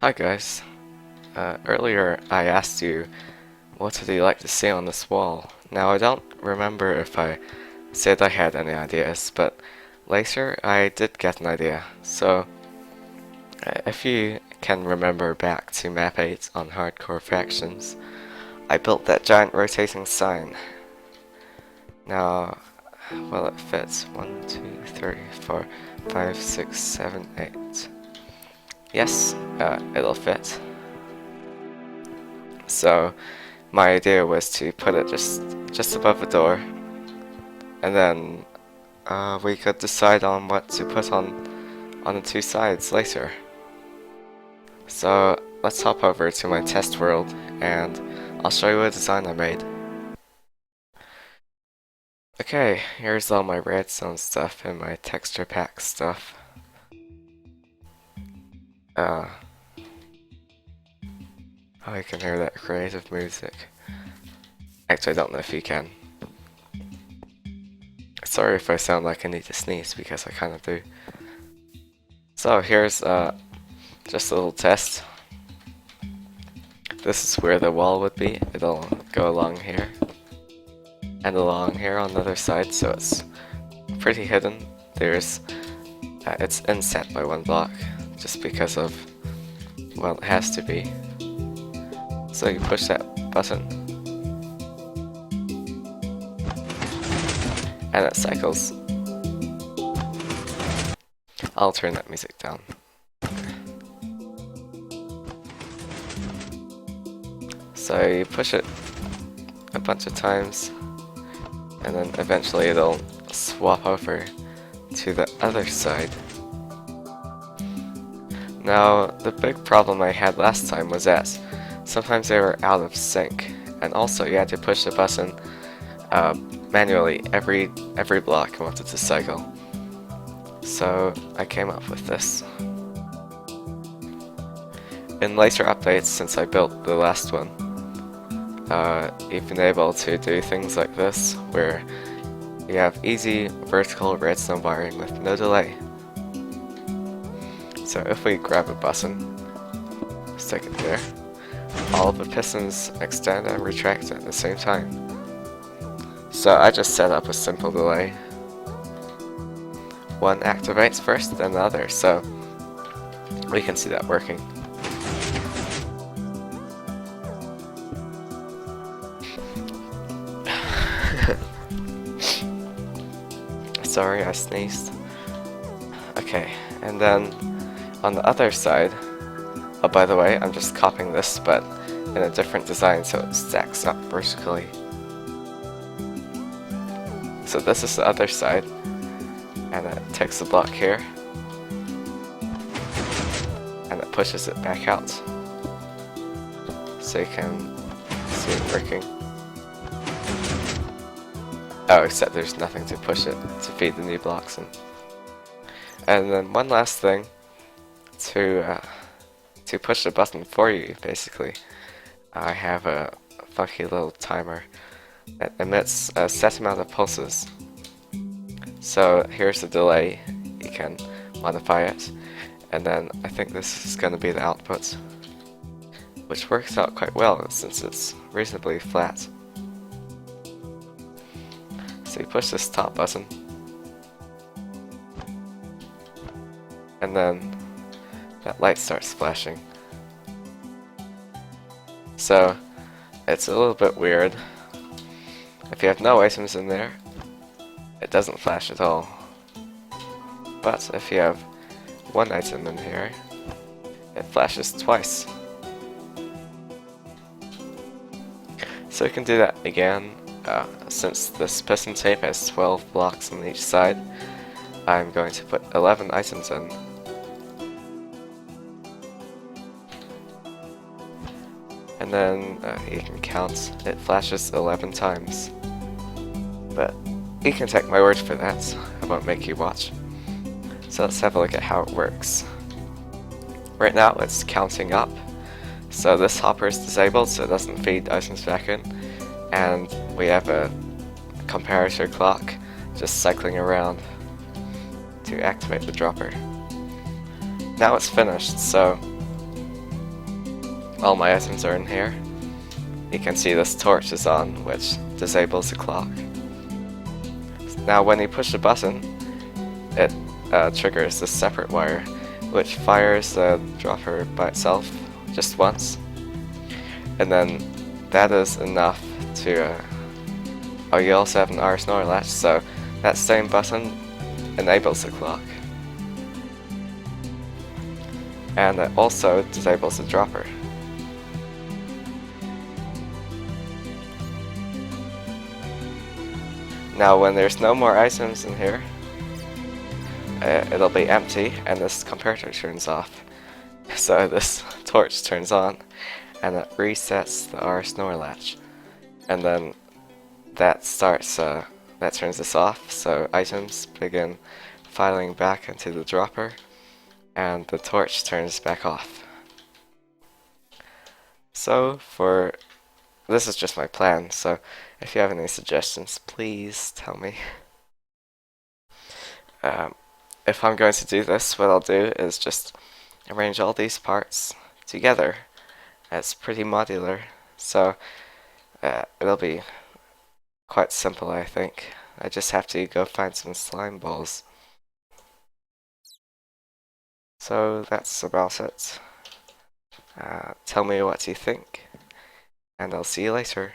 Hi guys. Earlier I asked you what would you like to see on this wall. Now I don't remember if I said I had any ideas, but later I did get an idea. So if you can remember back to map 8 on Hardcore Factions, I built that giant rotating sign. Now, well, it fits 1, 2, 3, 4, 5, 6, 7, 8. Yes, it'll fit. So my idea was to put it just above the door, and then we could decide on what to put on the two sides later. So let's hop over to my test world and I'll show you a design I made. Okay, here's all my redstone stuff and my texture pack stuff. Oh, you can hear that creative music. Actually, I don't know if you can. Sorry if I sound like I need to sneeze, because I kind of do. So here's just a little test. This is where the wall would be. It'll go along here and along here on the other side, so it's pretty hidden. There's it's inset by one block, just because of, well, it has to be. So you push that button and it cycles. I'll turn that music down. So you push it a bunch of times, and then eventually it'll swap over to the other side. Now, the big problem I had last time was that sometimes they were out of sync, and also you had to push the button manually every block you wanted to cycle. So I came up with this. In later updates, since I built the last one, you've been able to do things like this, where you have easy vertical redstone wiring with no delay. So if we grab a button, stick it there, all of the pistons extend and retract at the same time. So I just set up a simple delay. One activates first, then the other, so we can see that working. Sorry, I sneezed. Okay, and then on the other side, oh, by the way, I'm just copying this, but in a different design so it stacks up vertically. So this is the other side, and it takes the block here, and it pushes it back out. So you can see it working. Oh, except there's nothing to push it to feed the new blocks in. And then one last thing to push the button for you, basically. I have a funky little timer that emits a set amount of pulses. So here's the delay, you can modify it, and then I think this is going to be the output, which works out quite well since it's reasonably flat. So you push this top button, and then that light starts flashing. So it's a little bit weird. If you have no items in there, it doesn't flash at all. But if you have one item in here, it flashes twice. So you can do that again. Since this piston tape has 12 blocks on each side, I'm going to put 11 items in. And then you can count, it flashes 11 times. But you can take my word for that, I won't make you watch. So let's have a look at how it works. Right now it's counting up, so this hopper is disabled so it doesn't feed items back in, and we have a comparator clock just cycling around to activate the dropper. Now it's finished, so all my items are in here. You can see this torch is on, which disables the clock. Now when you push the button, it triggers this separate wire, which fires the dropper by itself just once. And then that is enough to... oh, you also have an RS NOR latch, so that same button enables the clock. And it also disables the dropper. Now when there's no more items in here, it'll be empty and this comparator turns off. So this torch turns on and it resets the RS NOR latch. And then that starts, that turns this off, so items begin filing back into the dropper and the torch turns back off. So this is just my plan, so if you have any suggestions, please tell me. If I'm going to do this, what I'll do is just arrange all these parts together. It's pretty modular, so it'll be quite simple, I think. I just have to go find some slime balls. So that's about it. Tell me what you think, and I'll see you later.